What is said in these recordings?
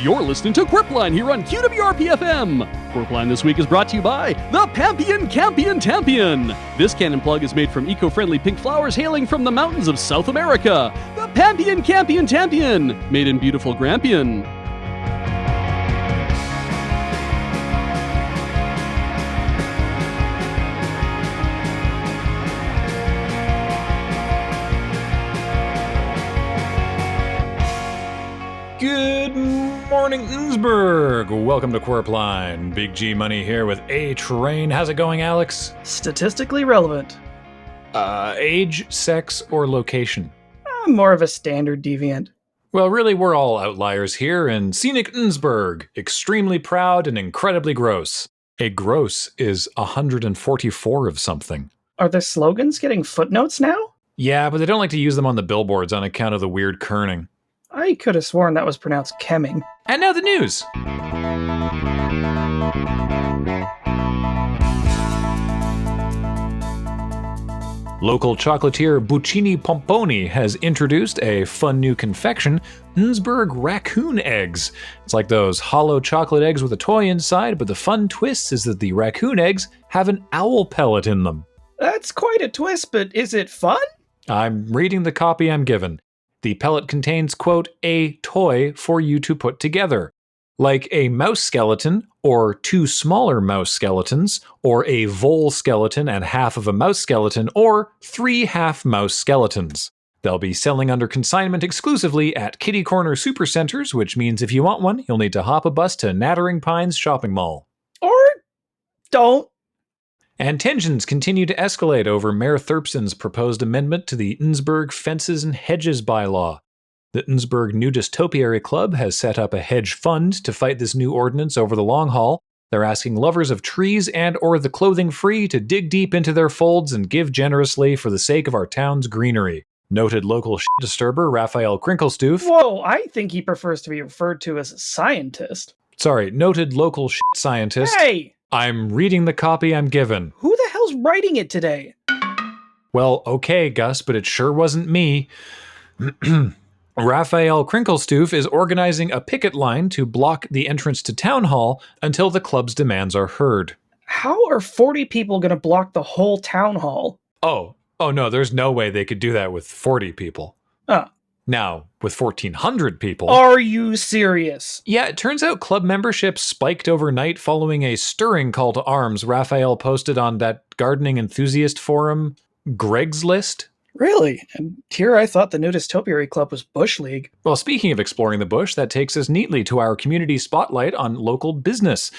You're listening to Qwerpline here on QWRP-FM. Qwerpline this week is brought to you by the Pampion Campion Tampion. This cannon plug is made from eco-friendly pink flowers hailing from the mountains of South America. The Pampion Campion Tampion, made in beautiful Grampian. Good morning, Innsbruck. Welcome to Qwerpline. Big G Money here with A-Train. How's it going, Alex? Statistically relevant. Age, sex, or location? I'm more of a standard deviant. Well, really, we're all outliers here in scenic Innsbruck. Extremely proud and incredibly gross. A gross is 144 of something. Are the slogans getting footnotes now? Yeah, but they don't like to use them on the billboards on account of the weird kerning. I could have sworn that was pronounced Kemming. And now the news. Local chocolatier Buccini Pomponi has introduced a fun new confection, Innsbruck Raccoon Eggs. It's like those hollow chocolate eggs with a toy inside, but the fun twist is that the raccoon eggs have an owl pellet in them. That's quite a twist, but is it fun? I'm reading the copy I'm given. The pellet contains, quote, a toy for you to put together, like a mouse skeleton, or two smaller mouse skeletons, or a vole skeleton and half of a mouse skeleton, or 3 half mouse skeletons. They'll be selling under consignment exclusively at Kitty Corner Supercenters, which means if you want one, you'll need to hop a bus to Nattering Pines Shopping Mall. Or don't. And tensions continue to escalate over Mayor Thurpson's proposed amendment to the Innsbruck Fences and Hedges bylaw. The Innsbruck Nudist Topiary Club has set up a hedge fund to fight this new ordinance over the long haul. They're asking lovers of trees and or the clothing free to dig deep into their folds and give generously for the sake of our town's greenery. Noted local shit disturber Raphael Krinkelstoof. Whoa, I think he prefers to be referred to as a scientist. Sorry, noted local shit scientist. Hey! I'm reading the copy I'm given. Who the hell's writing it today? Well, okay, Gus, but it sure wasn't me. Raphael Krinkelstoof is organizing a picket line to block the entrance to Town Hall until the club's demands are heard. How are 40 people going to block the whole town hall? Oh no, there's no way they could do that with 40 people. Now, with 1,400 people... Are you serious? Yeah, it turns out club membership spiked overnight following a stirring call to arms Raphael posted on that gardening enthusiast forum, Greg's List. Really? And here I thought the Nudist Topiary Club was Bush League. Well, speaking of exploring the bush, that takes us neatly to our community spotlight on local business.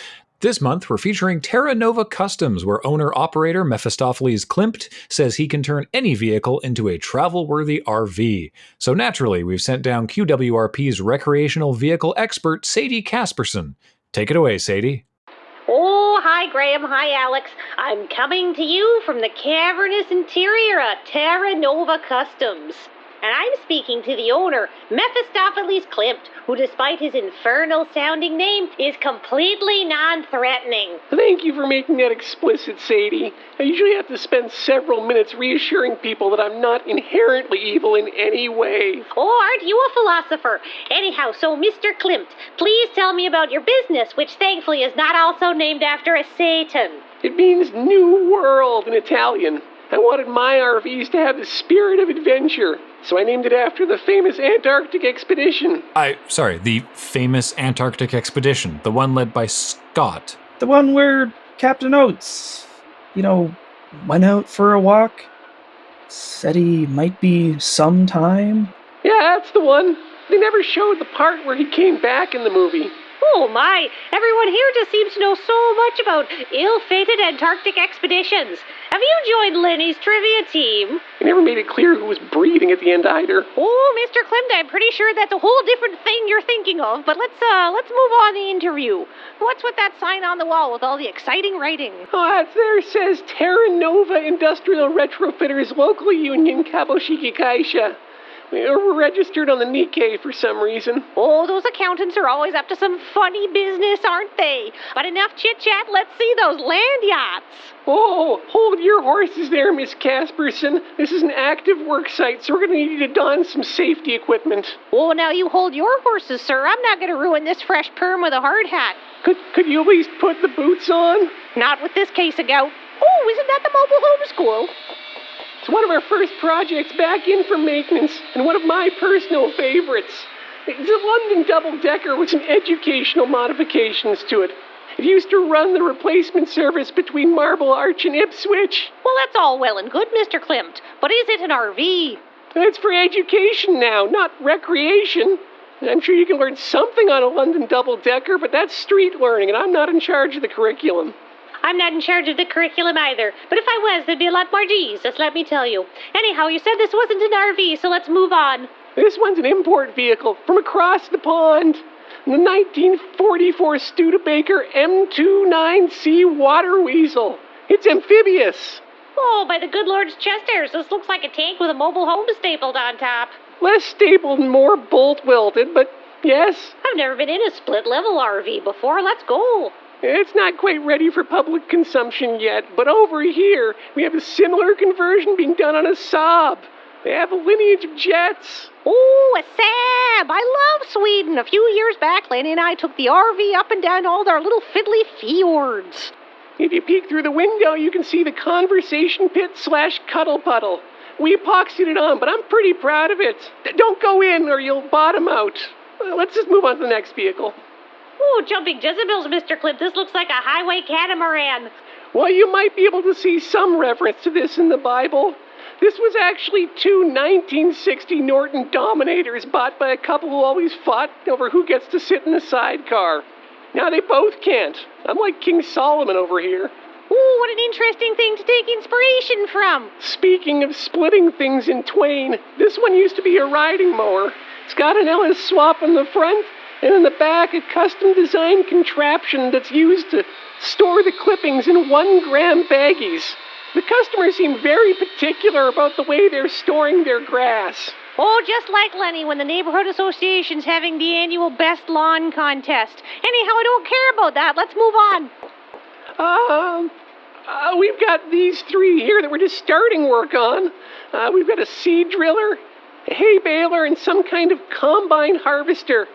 This month, we're featuring Terra Nova Customs, where owner-operator Mephistopheles Klimt says he can turn any vehicle into a travel-worthy RV. So naturally, we've sent down QWRP's recreational vehicle expert, Sadie Casperson. Take it away, Sadie. Oh, hi, Graham. Hi, Alex. I'm coming to you from the cavernous interior of Terra Nova Customs. And I'm speaking to the owner, Mephistopheles Klimt, who, despite his infernal-sounding name, is completely non-threatening. Thank you for making that explicit, Sadie. I usually have to spend several minutes reassuring people that I'm not inherently evil in any way. Oh, aren't you a philosopher? Anyhow, so Mr. Klimt, please tell me about your business, which thankfully is not also named after a Satan. It means New World in Italian. I wanted my RVs to have the spirit of adventure, so I named it after the famous Antarctic expedition. The famous Antarctic expedition, the one led by Scott. The one where Captain Oates, went out for a walk, said he might be sometime. Yeah, that's the one. They never showed the part where he came back in the movie. Oh my, everyone here just seems to know so much about ill-fated Antarctic expeditions. Have you joined Lenny's trivia team? They never made it clear who was breathing at the end either. Oh, Mr. Klimt, I'm pretty sure that's a whole different thing you're thinking of, but let's move on the interview. What's with that sign on the wall with all the exciting writing? Oh, that's there says Terra Nova Industrial Retrofitters Local Union Kabushiki Kaisha. We're registered on the Nikkei for some reason. Oh, those accountants are always up to some funny business, aren't they? But enough chit-chat, let's see those land yachts. Oh, hold your horses there, Miss Casperson. This is an active work site, so we're going to need you to don some safety equipment. Oh, now you hold your horses, sir. I'm not going to ruin this fresh perm with a hard hat. Could you at least put the boots on? Not with this case of gout. Oh, isn't that the mobile homeschool? It's one of our first projects back in for maintenance, and one of my personal favorites. It's a London double-decker with some educational modifications to it. It used to run the replacement service between Marble Arch and Ipswich. Well, that's all well and good, Mr. Klimt, but is it an RV? It's for education now, not recreation. I'm sure you can learn something on a London double-decker, but that's street learning, and I'm not in charge of the curriculum. I'm not in charge of the curriculum either, but if I was, there'd be a lot more Jesus, let me tell you. Anyhow, you said this wasn't an RV, so let's move on. This one's an import vehicle from across the pond. The 1944 Studebaker M29C Water Weasel. It's amphibious. Oh, by the good Lord's chesters, this looks like a tank with a mobile home stapled on top. Less stapled and more bolt-welted, but yes. I've never been in a split-level RV before. Let's go. It's not quite ready for public consumption yet, but over here, we have a similar conversion being done on a Saab. They have a lineage of jets. Oh, a Saab! I love Sweden. A few years back, Lenny and I took the RV up and down all their little fiddly fjords. If you peek through the window, you can see the conversation pit/cuddle puddle. We epoxied it on, but I'm pretty proud of it. Don't go in or you'll bottom out. Let's just move on to the next vehicle. Oh, jumping Jezebels, Mr. Clip. This looks like a highway catamaran. Well, you might be able to see some reference to this in the Bible. This was actually two 1960 Norton Dominators bought by a couple who always fought over who gets to sit in the sidecar. Now they both can't. I'm like King Solomon over here. Ooh, what an interesting thing to take inspiration from. Speaking of splitting things in twain, this one used to be a riding mower. It's got an LS swap in the front, and in the back a custom-designed contraption that's used to store the clippings in 1-gram baggies. The customers seem very particular about the way they're storing their grass. Oh, just like Lenny when the neighborhood association's having the annual best lawn contest. Anyhow, I don't care about that. Let's move on. We've got these three here that we're just starting work on. We've got a seed driller, a hay baler, and some kind of combine harvester.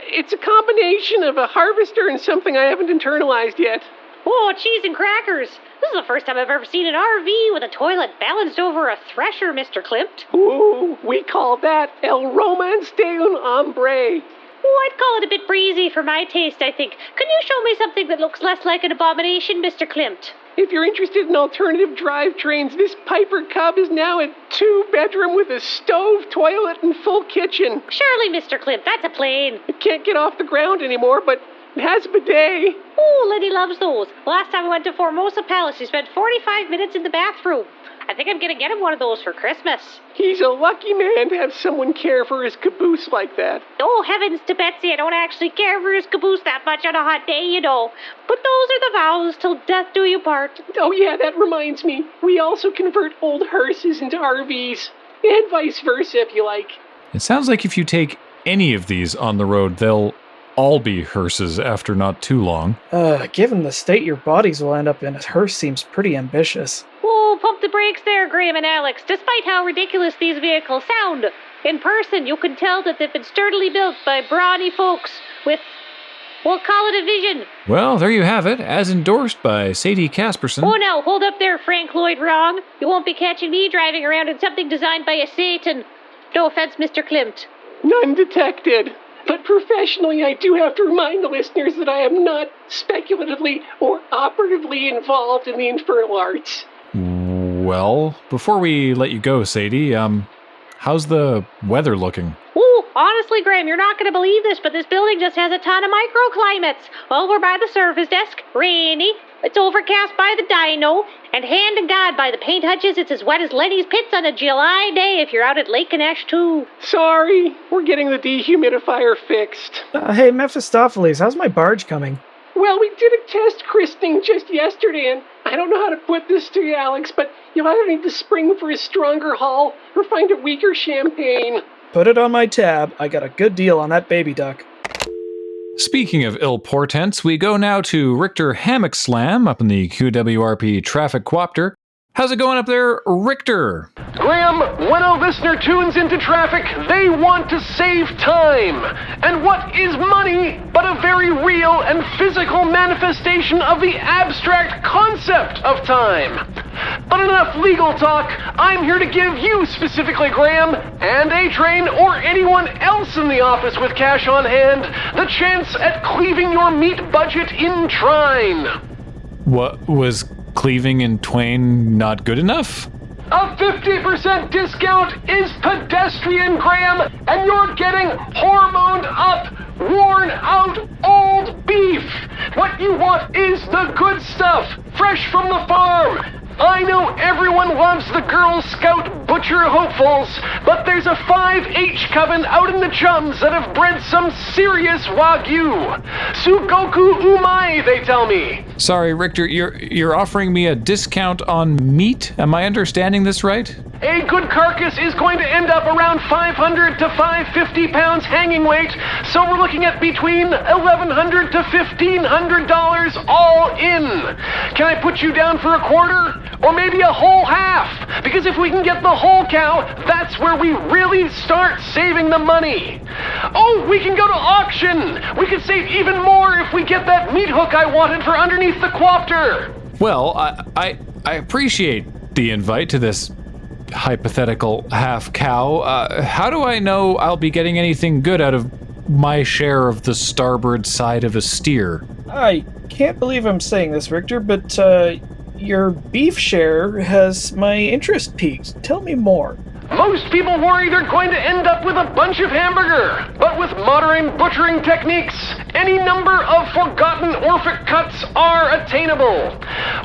It's a combination of a harvester and something I haven't internalized yet. Oh, cheese and crackers. This is the first time I've ever seen an RV with a toilet balanced over a thresher, Mr. Klimt. Ooh, we call that El Romance de un Hombre. Oh, I'd call it a bit breezy for my taste, I think. Can you show me something that looks less like an abomination, Mr. Klimt? If you're interested in alternative drivetrains, this Piper Cub is now a 2-bedroom with a stove, toilet, and full kitchen. Surely, Mr. Klimt, that's a plane. It can't get off the ground anymore, but it has a bidet. Oh, Liddy loves those. Last time we went to Formosa Palace, he spent 45 minutes in the bathroom. I think I'm going to get him one of those for Christmas. He's a lucky man to have someone care for his caboose like that. Oh, heavens to Betsy, I don't actually care for his caboose that much on a hot day, you know. But those are the vows till death do you part. Oh yeah, that reminds me. We also convert old hearses into RVs. And vice versa, if you like. It sounds like if you take any of these on the road, they'll all be hearses after not too long. Given the state your bodies will end up in, a hearse seems pretty ambitious. Oh, pump the brakes there, Graham and Alex. Despite how ridiculous these vehicles sound, in person you can tell that they've been sturdily built by brawny folks with, we'll call it a vision. Well, there you have it, as endorsed by Sadie Casperson. Oh, now, hold up there, Frank Lloyd Wrong. You won't be catching me driving around in something designed by a Satan. No offense, Mr. Klimt. None detected. But professionally, I do have to remind the listeners that I am not speculatively or operatively involved in the infernal arts. Well, before we let you go, Sadie, how's the weather looking? Oh, honestly, Graham, you're not going to believe this, but this building just has a ton of microclimates. Over by the service desk, rainy. It's overcast by the dyno. And hand to God, by the paint hutches, it's as wet as Lenny's pits on a July day if you're out at Lake Kinesh, too. Sorry, we're getting the dehumidifier fixed. Hey, Mephistopheles, how's my barge coming? Well, we did a test christening just yesterday, and I don't know how to put this to you, Alex, but you'll either need to spring for a stronger haul or find a weaker champagne. Put it on my tab. I got a good deal on that baby duck. Speaking of ill portents, we go now to Richter Hammock Slam up in the QWRP Traffic Quopter. How's it going up there, Richter? Graham, when a listener tunes into traffic, they want to save time. And what is money but a very real and physical manifestation of the abstract concept of time? But enough legal talk. I'm here to give you specifically, Graham, and A-Train, or anyone else in the office with cash on hand, the chance at cleaving your meat budget in trine. What, was cleaving in twain not good enough? A 50% discount is pedestrian, Graham, and you're getting hormoned up, worn out old beef. What you want is the good stuff, fresh from the farm. I know everyone loves the Girl Scout butcher hopefuls, but there's a 5H coven out in the chums that have bred some serious Wagyu. Sugoku umai, they tell me. Sorry, Richter, you're offering me a discount on meat? Am I understanding this right? A good carcass is going to end up around 500 to 550 pounds hanging weight, so we're looking at between $1,100 to $1,500 all in. Can I put you down for a quarter? Or maybe a whole half? Because if we can get the whole cow, that's where we really start saving the money. Oh, we can go to auction! We could save even more if we get that meat hook I wanted for underneath the quopter. Well, I appreciate the invite to this hypothetical half cow. How do I know I'll be getting anything good out of my share of the starboard side of a steer? I can't believe I'm saying this, Richter, but your beef share has my interest piqued. Tell me more. Most people worry they're going to end up with a bunch of hamburger, but with modern butchering techniques, any number of forgotten Orphic cuts are attainable.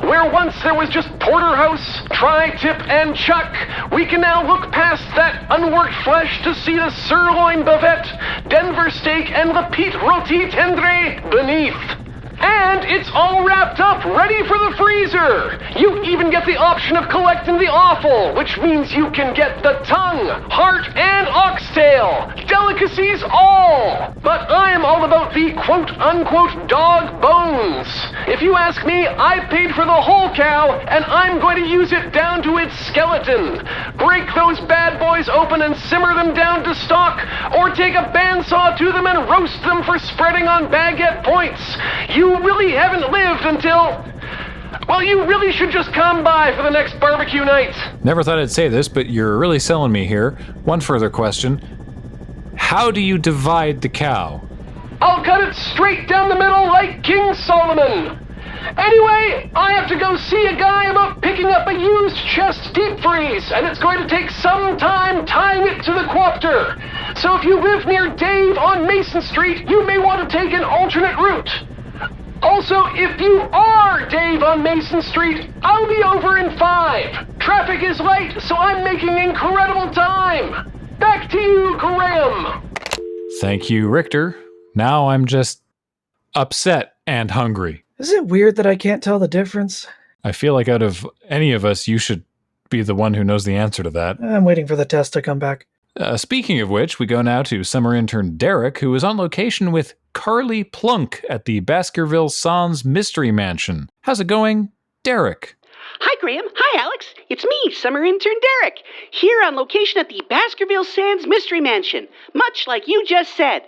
Where once there was just porterhouse, tri-tip, and chuck, we can now look past that unworked flesh to see the sirloin bavette, Denver steak, and the Pete roti tendre beneath. And it's all wrapped up, ready for the freezer. You even get the option of collecting the offal, which means you can get the tongue, heart, and oxtail. Delicacies all. But I'm all about the quote-unquote dog bones. If you ask me, I paid for the whole cow, and I'm going to use it down to its skeleton. Break those bad boys open and simmer them down to stock, or take a bandsaw to them and roast them for spreading on baguette points. You really haven't lived until... Well, you really should just come by for the next barbecue night. Never thought I'd say this, but you're really selling me here. One further question. How do you divide the cow? I'll cut it straight down the middle like King Solomon. Anyway, I have to go see a guy about picking up a used chest deep freeze, and it's going to take some time tying it to the quopter. So if you live near Dave on Mason Street, you may want to take an alternate route. Also, if you are Dave on Mason Street, I'll be over in 5. Traffic is light, so I'm making incredible time. Back to you, Graham. Thank you, Richter. Now I'm just upset and hungry. Is it weird that I can't tell the difference? I feel like out of any of us, you should be the one who knows the answer to that. I'm waiting for the test to come back. Speaking of which, we go now to summer intern Derek, who is on location with Carly Plunk at the Baskerville Sans Mystery Mansion. How's it going, Derek? Hi, Graham. Hi, Alex. It's me, summer intern Derek, here on location at the Baskerville Sans Mystery Mansion, much like you just said.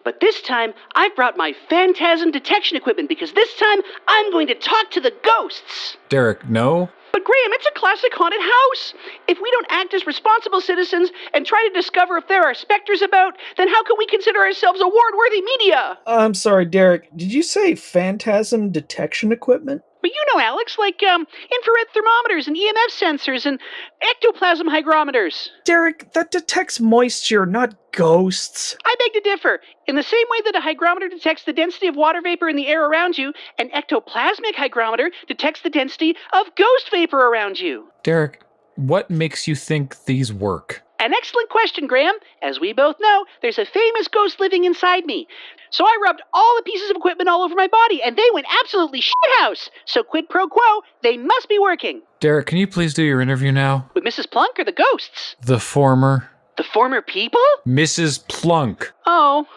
But this time, I've brought my phantasm detection equipment because this time, I'm going to talk to the ghosts. Derek, no? But Graham, it's a classic haunted house. If we don't act as responsible citizens and try to discover if there are specters about, then how can we consider ourselves award-worthy media? I'm sorry, Derek. Did you say phantasm detection equipment? But you know, Alex, like infrared thermometers and EMF sensors and ectoplasm hygrometers. Derek, that detects moisture, not ghosts. I beg to differ. In the same way that a hygrometer detects the density of water vapor in the air around you, an ectoplasmic hygrometer detects the density of ghost vapor around you. Derek, what makes you think these work? An excellent question, Graham. As we both know, there's a famous ghost living inside me. So I rubbed all the pieces of equipment all over my body, and they went absolutely shithouse. So quid pro quo, they must be working. Derek, can you please do your interview now? With Mrs. Plunk or the ghosts? The former. The former people? Mrs. Plunk. Oh.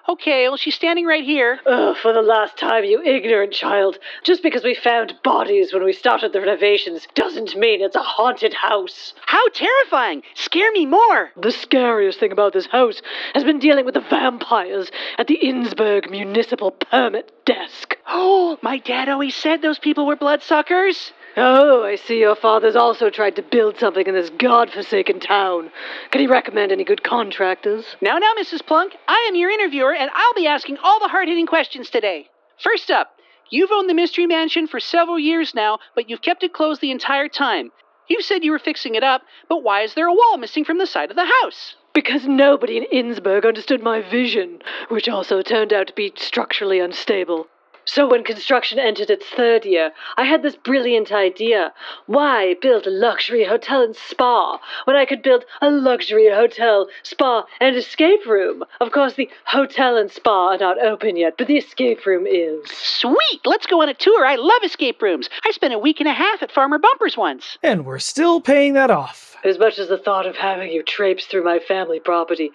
Okay, well, she's standing right here. Oh, for the last time, you ignorant child. Just because we found bodies when we started the renovations doesn't mean it's a haunted house. How terrifying! Scare me more! The scariest thing about this house has been dealing with the vampires at the Innsbruck Municipal Permit Desk. Oh, my dad always said those people were bloodsuckers. Oh, I see your father's also tried to build something in this godforsaken town. Can he recommend any good contractors? Now, Mrs. Plunk, I am your interviewer, and I'll be asking all the hard-hitting questions today. First up, you've owned the Mystery Mansion for several years now, but you've kept it closed the entire time. You said you were fixing it up, but why is there a wall missing from the side of the house? Because nobody in Innsbruck understood my vision, which also turned out to be structurally unstable. So when construction entered its third year, I had this brilliant idea. Why build a luxury hotel and spa when I could build a luxury hotel, spa, and escape room? Of course, the hotel and spa are not open yet, but the escape room is. Sweet! Let's go on a tour. I love escape rooms. I spent a week and a half at Farmer Bumper's once. And we're still paying that off. As much as the thought of having you traipse through my family property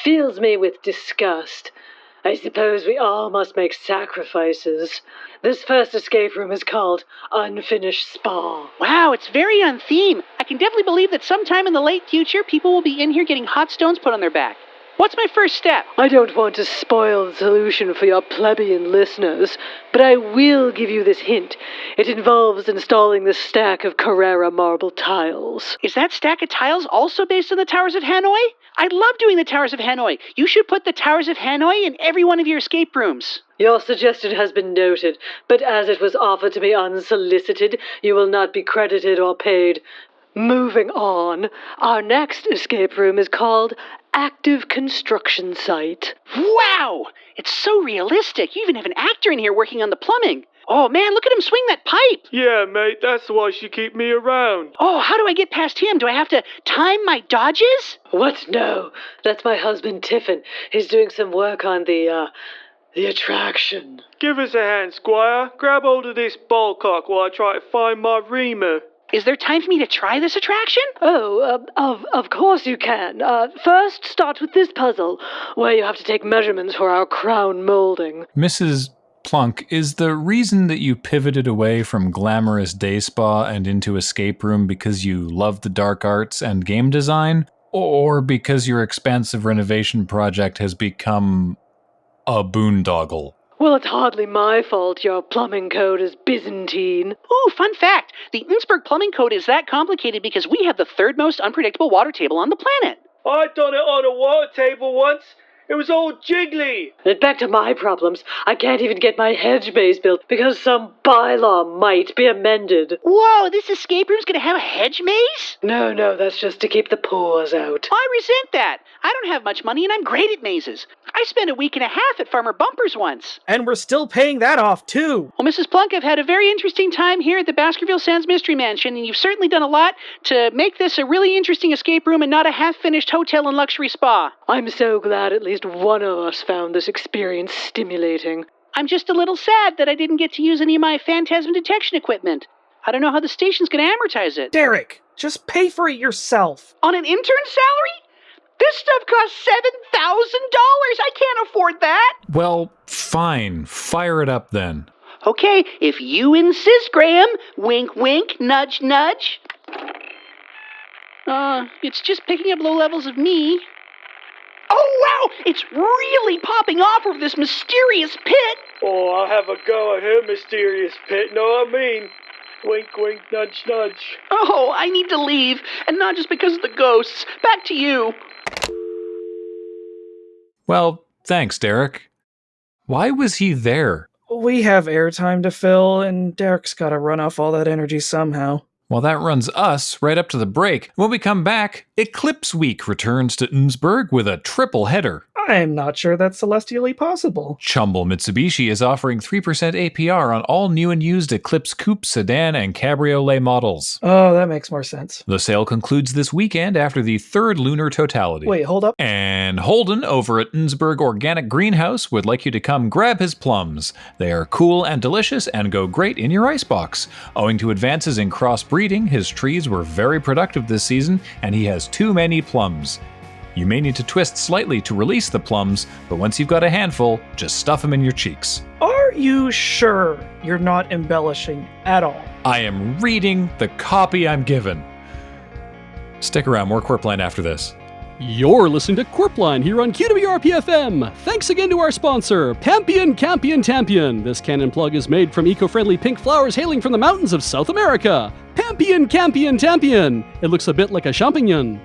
fills me with disgust, I suppose we all must make sacrifices. This first escape room is called Unfinished Spa. Wow, it's very on theme. I can definitely believe that sometime in the late future, people will be in here getting hot stones put on their back. What's my first step? I don't want to spoil the solution for your plebeian listeners, but I will give you this hint. It involves installing this stack of Carrara marble tiles. Is that stack of tiles also based on the Towers of Hanoi? I love doing the Towers of Hanoi. You should put the Towers of Hanoi in every one of your escape rooms. Your suggestion has been noted, but as it was offered to me unsolicited, you will not be credited or paid. Moving on, our next escape room is called Active Construction Site. Wow! It's so realistic. You even have an actor in here working on the plumbing. Oh, man, look at him swing that pipe. Yeah, mate, that's why she keep me around. Oh, how do I get past him? Do I have to time my dodges? What? No, that's my husband, Tiffin. He's doing some work on the attraction. Give us a hand, Squire. Grab hold of this ball cock while I try to find my reamer. Is there time for me to try this attraction? Oh, of course you can. First, start with this puzzle, where you have to take measurements for our crown molding. Mrs. Plunk, is the reason that you pivoted away from glamorous day spa and into escape room because you love the dark arts and game design? Or because your expansive renovation project has become a boondoggle? Well, it's hardly my fault your plumbing code is Byzantine. Ooh, fun fact. The Innsbruck plumbing code is that complicated because we have the third most unpredictable water table on the planet. I done it on a water table once. It was all jiggly. And back to my problems. I can't even get my hedge maze built because some bylaw might be amended. Whoa, this escape room's gonna have a hedge maze? No, that's just to keep the pores out. I resent that. I don't have much money and I'm great at mazes. I spent a week and a half at Farmer Bumper's once. And we're still paying that off, too. Well, Mrs. Plunk, I've had a very interesting time here at the Baskerville Sans Mystery Mansion, and you've certainly done a lot to make this a really interesting escape room and not a half-finished hotel and luxury spa. I'm so glad at least one of us found this experience stimulating. I'm just a little sad that I didn't get to use any of my phantasm detection equipment. I don't know how the station's going to amortize it. Derek, just pay for it yourself. On an intern salary? This stuff costs $7,000. I can't afford that. Well, fine. Fire it up then. Okay, if you insist, Graham. Wink, wink, nudge, nudge. It's just picking up low levels of me. Oh, wow! It's really popping off over this mysterious pit. Oh, I'll have a go at her mysterious pit, know what I mean? Wink, wink, nudge, nudge. Oh, I need to leave, and not just because of the ghosts. Back to you. Well, thanks, Derek. Why was he there? We have airtime to fill, and Derek's gotta run off all that energy somehow. Well, that runs us right up to the break. When we come back, Eclipse Week returns to Innsbruck with a triple header. I'm not sure that's celestially possible. Chumble Mitsubishi is offering 3% APR on all new and used Eclipse Coupe, Sedan, and Cabriolet models. Oh, that makes more sense. The sale concludes this weekend after the third lunar totality. Wait, hold up. And Holden over at Innsbruck Organic Greenhouse would like you to come grab his plums. They are cool and delicious and go great in your icebox. Owing to advances in crossbreeding, his trees were very productive this season, and he has too many plums. You may need to twist slightly to release the plums, but once you've got a handful, just stuff them in your cheeks. Are you sure you're not embellishing at all? I am reading the copy I'm given. Stick around, more Qwerpline after this. You're listening to Qwerpline here on QWRP-FM. Thanks again to our sponsor, Pampion Campion Tampion. This cannon plug is made from eco-friendly pink flowers hailing from the mountains of South America. Pampion Campion Tampion. It looks a bit like a champignon.